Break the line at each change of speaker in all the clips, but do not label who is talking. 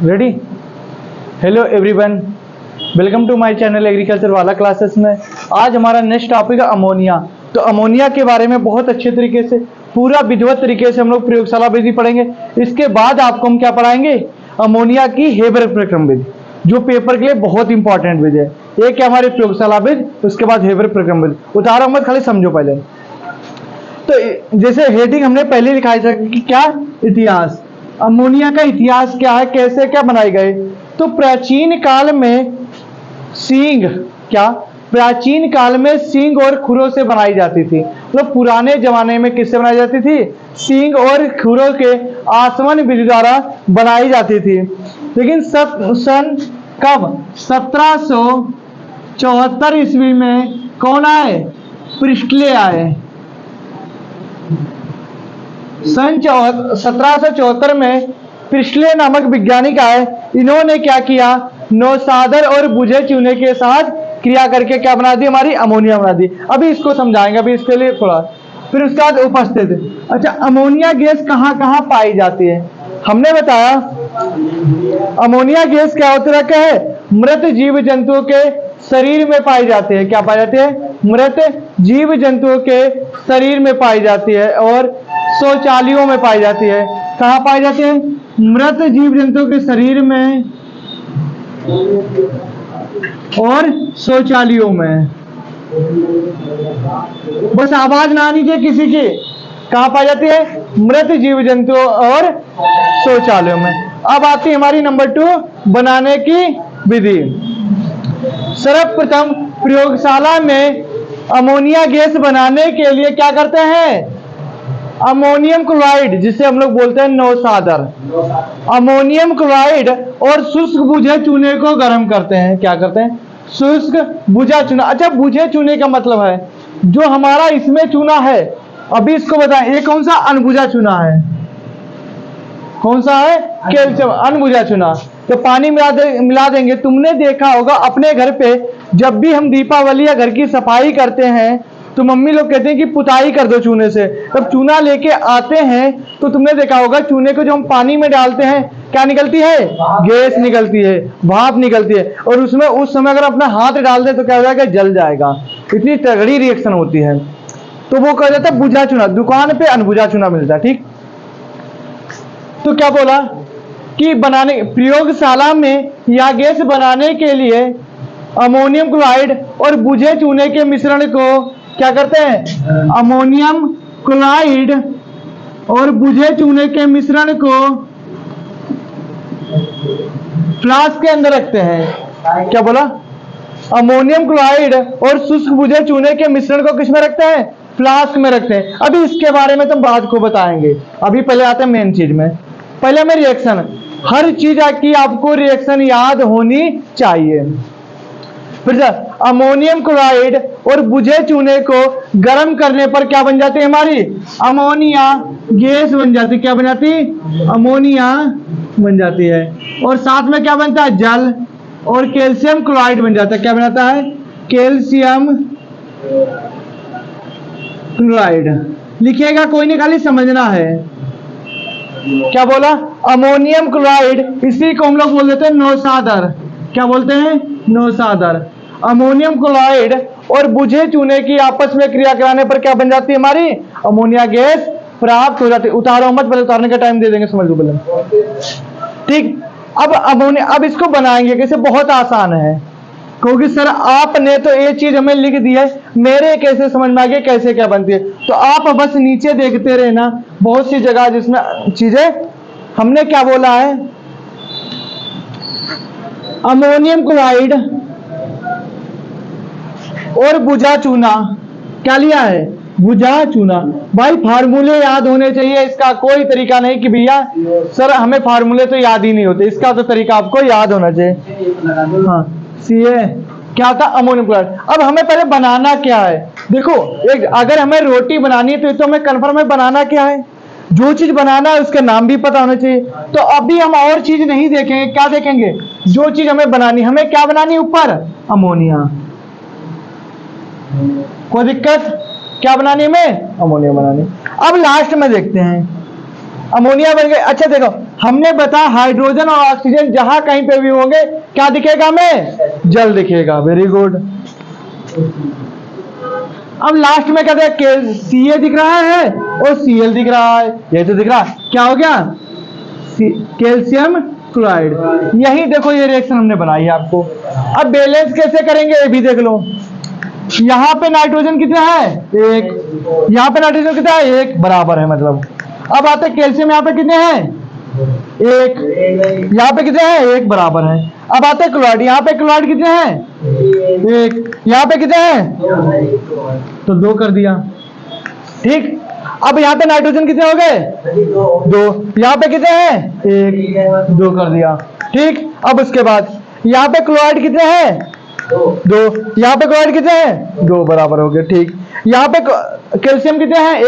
Ready? Hello everyone, welcome to my channel agriculture वाला classes में। आज हमारा नेक्स्ट टॉपिक है अमोनिया। तो अमोनिया के बारे में बहुत अच्छे तरीके से पूरा विधिवत तरीके से हम लोग प्रयोगशाला विधि पढ़ेंगे। इसके बाद आपको हम क्या पढ़ाएंगे? अमोनिया की हेबर प्रक्रम विधि, जो पेपर के लिए बहुत इंपॉर्टेंट विधि है। एक है हमारी प्रयोगशाला विधि, उसके बाद हेबर प्रक्रम विधि। उतारो मत, खाली समझो पहले। तो जैसे हेडिंग हमने पहले लिखा था कि क्या इतिहास, अमोनिया का इतिहास क्या है, कैसे क्या बनाए गए। तो प्राचीन काल में सींग, क्या प्राचीन काल में सींग और खुरों से बनाई जाती थी। मतलब पुराने जमाने में किससे बनाई जाती थी? सींग और खुरों के आसवन विधि द्वारा बनाई जाती थी। लेकिन सन कब? 1774 ईस्वी में कौन आए? प्रिस्टले आए। सन 1774 में प्रिस्टले नामक वैज्ञानिक आए। इन्होंने क्या किया? नौसादर और बुझे चूने के साथ क्रिया करके क्या बना दी? हमारी अमोनिया बना दी। अभी इसको समझाएंगे, अभी इसके लिए थोड़ा। फिर उसके बाद उपस्थित, अच्छा अमोनिया गैस कहाँ कहाँ पाई जाती है? हमने बताया अमोनिया गैस क्या होता है? मृत जीव जंतुओं के शरीर में पाई जाती है। क्या पाई जाती है? मृत जीव जंतुओं के शरीर में पाई जाती है और शौचालयों में पाई जाती है। कहाँ पाई जाती है? मृत जीव जंतुओं के शरीर में और शौचालयों में। बस आवाज ना आनी चाहिए किसी की। कहाँ पाई जाती है? मृत जीव जंतुओं और शौचालयों में। अब आती है हमारी नंबर 2, बनाने की विधि। सर्वप्रथम प्रयोगशाला में अमोनिया गैस बनाने के लिए क्या करते हैं? अमोनियम क्लोराइड, जिसे हम लोग बोलते हैं नौसादर, अमोनियम क्लोराइड और शुष्क बुझे चूने को गर्म करते हैं। क्या करते हैं? शुष्क बुझा चूना। अच्छा, बुझे चूने का मतलब है जो हमारा इसमें चूना है। अभी इसको बताएं, ये कौन सा अनबुझा चूना है? कौन सा है? कैल्शियम अनबुझा चूना। तो पानी मिला देंगे। तुमने देखा होगा अपने घर पे, जब भी हम दीपावली या घर की सफाई करते हैं तो मम्मी लोग कहते हैं कि पुताई कर दो चूने से। तब चूना लेके आते हैं तो तुमने देखा होगा चूने को जो हम पानी में डालते हैं क्या निकलती है? गैस निकलती है, भाप निकलती है। और उसमें उस समय अगर अपना हाथ डाल दे तो क्या हो जाएगा? जल जाएगा। इतनी तगड़ी रिएक्शन होती है। तो वो कहा जाता है बुझा चूना। दुकान पे अनबुझा चूना मिलता है। ठीक, तो क्या बोला कि बनाने प्रयोगशाला में या गैस बनाने के लिए अमोनियम क्लोराइड और बुझे चूने के मिश्रण को क्या करते हैं? अमोनियम क्लोराइड और बुझे चूने के मिश्रण को फ्लास्क के अंदर रखते हैं। क्या बोला? अमोनियम क्लोराइड और शुष्क बुझे चूने के मिश्रण को किस में रखते हैं? फ्लास्क में रखते हैं। अभी इसके बारे में तुम बाद को बताएंगे। अभी पहले आते हैं मेन चीज में। पहले हमें रिएक्शन, हर चीज की आपको रिएक्शन याद होनी चाहिए। फिर अमोनियम क्लोराइड और बुझे चूने को गर्म करने पर क्या बन जाती है? हमारी अमोनिया गैस बन जाती है। क्या बन जाती? अमोनिया बन जाती है। और साथ में क्या बनता है? जल और कैल्शियम क्लोराइड बन जाता है। क्या बनाता है? Calcium chloride. लिखिएगा कोई नहीं, खाली समझना है। क्या बोला? अमोनियम क्लोराइड, इसी को हम लोग बोल देते हैं नौसादर। क्या बोलते हैं? नौसादर। अमोनियम क्लोराइड और बुझे चूने की आपस में क्रिया कराने पर क्या बन जाती है? हमारी अमोनिया गैस प्राप्त हो जाती है। उतारो मत, पहले उतारने का टाइम दे देंगे, समझ लो पहले। ठीक, अब अमोनिया, अब इसको बनाएंगे कैसे? बहुत आसान है, क्योंकि सर आपने तो ये चीज हमें लिख दी है, मेरे कैसे समझ में आ गया कैसे क्या बनती है। तो आप बस नीचे देखते रहना, बहुत सी जगह जिसमें चीजें हमने क्या बोला है? अमोनियम क्लोराइड और बुझा चूना। क्या लिया है? बुझा चूना। भाई फार्मूले याद होने चाहिए। इसका कोई तरीका नहीं कि भैया सर हमें फार्मूले तो याद ही नहीं होते। इसका तो तरीका आपको याद होना चाहिए। हाँ, सीए क्या था? Ammonium chloride. अब हमें पहले बनाना क्या है? देखो, एक अगर हमें रोटी बनानी है तो हमें कन्फर्म है बनाना क्या है। जो चीज बनाना है उसका नाम भी पता होना चाहिए। तो अभी हम और चीज नहीं देखेंगे, क्या देखेंगे? जो चीज हमें बनानी, हमें क्या बनानी? ऊपर अमोनिया। कोई दिक्कत? क्या बनानी हमें? अमोनिया बनानी। अब लास्ट में देखते हैं अमोनिया बन गए। अच्छा देखो, हमने बताया हाइड्रोजन और ऑक्सीजन जहां कहीं पे भी होंगे क्या दिखेगा हमें? जल दिखेगा। Very good. अब लास्ट में कहते हैं Ca दिख रहा है और Cl दिख रहा है, ये तो दिख रहा है, क्या हो गया? Calcium chloride. यही देखो ये रिएक्शन हमने बनाई है आपको। अब बैलेंस कैसे करेंगे ये भी देख लो। यहाँ पे नाइट्रोजन कितना है? 1। यहाँ पे नाइट्रोजन कितना है? 1, बराबर है मतलब। अब आते कैल्शियम, यहाँ पे कितने हैं? 1। यहाँ पे कितने हैं? 1, बराबर है। अब आते क्लोराइड, यहाँ पे क्लोराइड कितने हैं? 1। यहाँ पे कितने हैं? तो 2 कर दिया। ठीक। अब यहाँ पे नाइट्रोजन कितने हो गए? 2। यहाँ पे कितने हैं? 1, 2 कर दिया। ठीक। अब उसके बाद यहाँ पे क्लोराइड कितने हैं? 2। यहाँ पे क्लोराइड कितने हैं? 2, बराबर हो गए। ठीक। यहाँ पे कैल्शियम कितने हैं?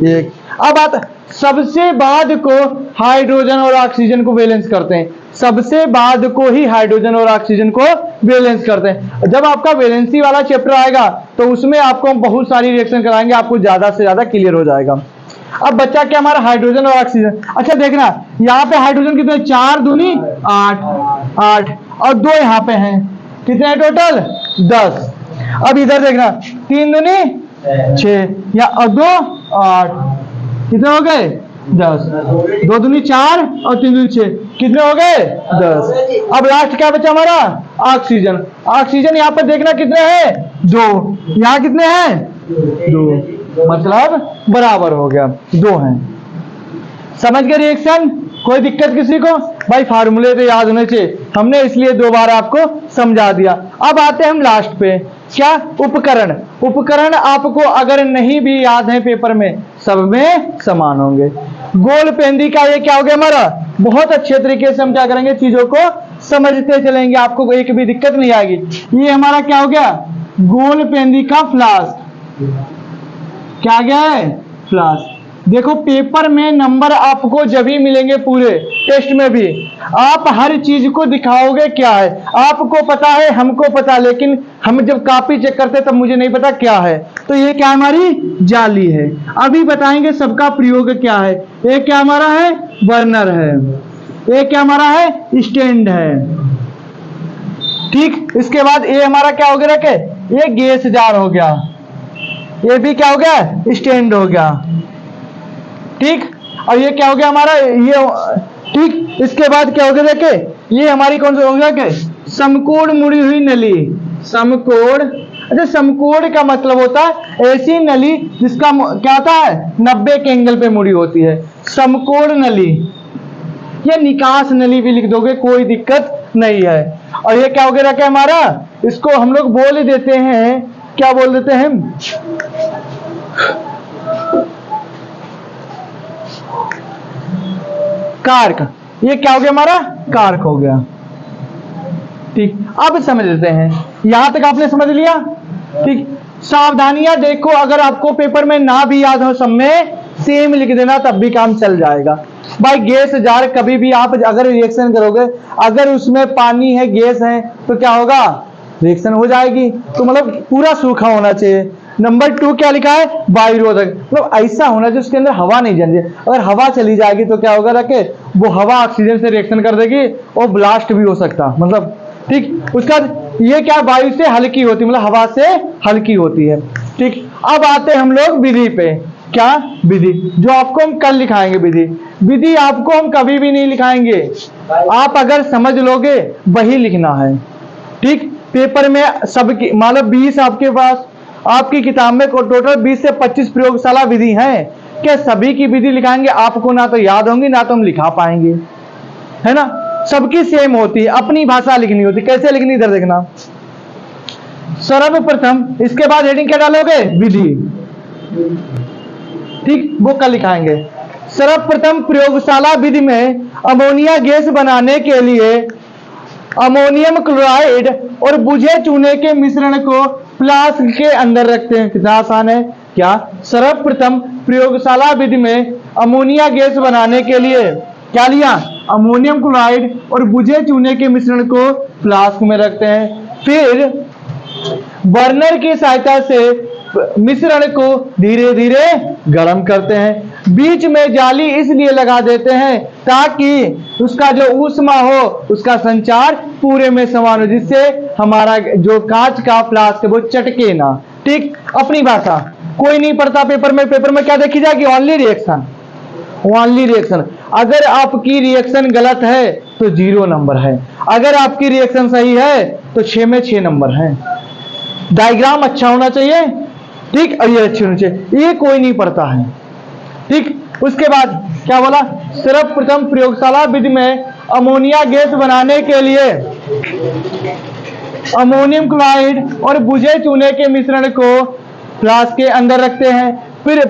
1। अब आता सबसे बाद को हाइड्रोजन और ऑक्सीजन को बैलेंस करते हैं। सबसे बाद को ही हाइड्रोजन और ऑक्सीजन को बैलेंस करते हैं। जब आपका वैलेंसी वाला चैप्टर आएगा तो उसमें आपको हम बहुत सारी रिएक्शन कराएंगे, आपको ज्यादा से ज्यादा क्लियर हो जाएगा। अब बच्चा क्या हमारा हाइड्रोजन और ऑक्सीजन। अच्छा देखना, यहाँ पे हाइड्रोजन कितने? 4 दूनी 8 और 2 यहाँ पे हैं, कितने टोटल? 10। अब इधर देखना, 3 दूनी 6 या और 2 8, कितने हो गए? 10। 2 दूनी 4 और 3 दूनी 6, कितने हो गए? 10। अब लास्ट क्या बचा हमारा? ऑक्सीजन। ऑक्सीजन यहाँ पर देखना कितने हैं? 2। यहाँ कितने हैं? 2, मतलब बराबर हो गया, 2 हैं। समझ गए रिएक्शन? कोई दिक्कत किसी को? भाई फार्मूले तो याद होने चाहिए, हमने इसलिए 2 बार आपको समझा दिया। अब आते हैं हम लास्ट पे, क्या? उपकरण। उपकरण आपको अगर नहीं भी याद है पेपर में, सब में समान होंगे। गोल पेंदी का ये क्या हो गया हमारा? बहुत अच्छे तरीके से हम क्या करेंगे, चीजों को समझते चलेंगे, आपको एक भी दिक्कत नहीं आएगी। ये हमारा क्या हो गया? गोल पेंदी का फ्लास्क। क्या गया है? फ्लास्क। देखो पेपर में नंबर आपको जब भी मिलेंगे, पूरे टेस्ट में भी आप हर चीज को दिखाओगे क्या है। आपको पता है, हमको पता, लेकिन हम जब कॉपी चेक करते तब मुझे नहीं पता क्या है। तो ये क्या हमारी जाली है। अभी बताएंगे सबका प्रयोग क्या है। ये क्या हमारा है? बर्नर है। ये क्या हमारा है? स्टैंड है। ठीक। इसके बाद ये हमारा क्या हो गया? रखे, ये गैस जार हो गया। ये भी क्या हो गया? स्टैंड हो गया। ठीक। और ये क्या हो गया हमारा? ये ठीक। इसके बाद क्या हो गया? देखे, ये हमारी कौन सी हो गया? के समकोण मुड़ी हुई नली। समकोण। अच्छा, समकोण का मतलब होता है ऐसी नली जिसका क्या होता है? 90 के एंगल पे मुड़ी होती है, समकोण नली। ये निकास नली भी लिख दोगे, कोई दिक्कत नहीं है। और ये क्या हो गया? क्या हमारा? इसको हम लोग बोल देते हैं, क्या बोल देते हैं? कार्क। ये क्या हो गया हमारा? कार्क हो गया। ठीक। अब समझ लेते हैं, यहां तक आपने समझ लिया? ठीक। सावधानियां देखो, अगर आपको पेपर में ना भी याद हो, सब में सेम लिख देना, तब भी काम चल जाएगा। भाई गैस जार कभी भी आप अगर रिएक्शन करोगे, अगर उसमें पानी है, गैस है, तो क्या होगा? रिएक्शन हो जाएगी। तो मतलब पूरा सूखा होना चाहिए। नंबर 2 क्या लिखा है? वायुरोधक। मतलब ऐसा होना चाहिए उसके अंदर हवा नहीं जानी चाहिए। अगर हवा चली जाएगी तो क्या होगा? रखे, वो हवा ऑक्सीजन से रिएक्शन कर देगी और ब्लास्ट भी हो सकता, मतलब। ठीक। उसका ये क्या? वायु से हल्की होती, मतलब हवा से हल्की होती है। ठीक। अब आते हैं हम लोग विधि पे। क्या? विधि, जो आपको हम कल लिखाएंगे। विधि, विधि आपको हम कभी भी नहीं लिखाएंगे, आप अगर समझ लोगे वही लिखना है। ठीक। पेपर में सबकी मतलब 20 आपके पास, आपकी किताब में टोटल 20 से 25 प्रयोगशाला विधि हैं। क्या सभी की विधि लिखाएंगे? आपको ना तो याद होंगी, ना तो हम लिखा पाएंगे, है ना। सबकी सेम होती है, अपनी भाषा लिखनी होती। कैसे लिखनी? इधर देखना, सर्वप्रथम, इसके बाद हेडिंग क्या डालोगे? विधि। ठीक, वो कल लिखाएंगे। सर्वप्रथम प्रयोगशाला विधि में अमोनिया गैस बनाने के लिए अमोनियम क्लोराइड और बुझे चूने के मिश्रण को फ्लास्क के अंदर रखते हैं। कितना आसान है क्या? सर्वप्रथम प्रयोगशाला विधि में अमोनिया गैस बनाने के लिए क्या लिया? अमोनियम क्लोराइड और बुझे चूने के मिश्रण को फ्लास्क में रखते हैं। फिर बर्नर की सहायता से मिश्रण को धीरे धीरे गर्म करते हैं। बीच में जाली इसलिए लगा देते हैं ताकि उसका जो ऊष्मा हो उसका संचार पूरे में समान हो, जिससे हमारा जो कांच का फ्लास्क है वो चटके ना। ठीक, अपनी भाषा कोई नहीं पढ़ता पेपर में क्या देखी जाएगी? Only reaction, only reaction. अगर आपकी रिएक्शन गलत है तो 0 नंबर है, अगर आपकी रिएक्शन सही है तो 6 में 6 नंबर है। डायग्राम अच्छा होना चाहिए, ठीक, और ये अच्छी होनी चाहिए, ये कोई नहीं पढ़ता है। ठीक, उसके बाद क्या बोला? सर्वप्रथम प्रयोगशाला विधि में अमोनिया गैस बनाने के लिए अमोनियम क्लोराइड और बुझे चूने के मिश्रण को फ्लास्क के अंदर रखते हैं, फिर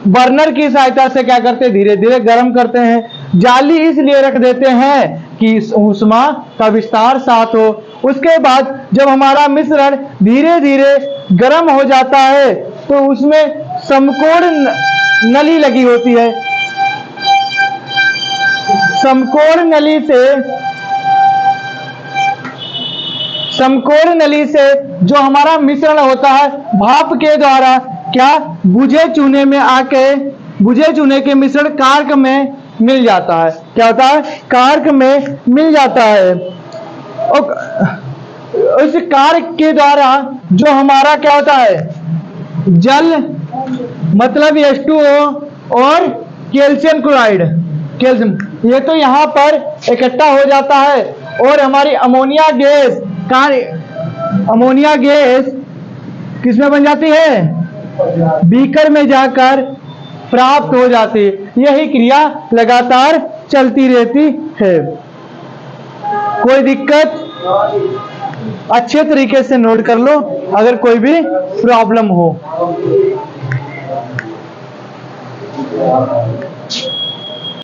बर्नर की सहायता से क्या करते हैं? धीरे धीरे गर्म करते हैं। जाली इसलिए रख देते हैं कि ऊष्मा का विस्तार साथ हो। उसके बाद जब हमारा मिश्रण धीरे धीरे गर्म हो जाता है तो उसमें समकोण नली लगी होती है। समकोण नली से जो हमारा मिश्रण होता है भाप के द्वारा क्या बुझे चूने में आके बुझे चूने के मिश्रण कार्क में मिल जाता है। क्या होता है? कार्क में मिल जाता है। और उस कार्क के द्वारा जो हमारा क्या होता है? जल मतलब H2O और कैल्शियम क्लोराइड, कैल्शियम, ये तो यहाँ पर इकट्ठा हो जाता है और हमारी अमोनिया गैस किसमें बन जाती है? बीकर में जाकर प्राप्त हो जाती है। यही क्रिया लगातार चलती रहती है। कोई दिक्कत? अच्छे तरीके से नोट कर लो अगर कोई भी प्रॉब्लम हो।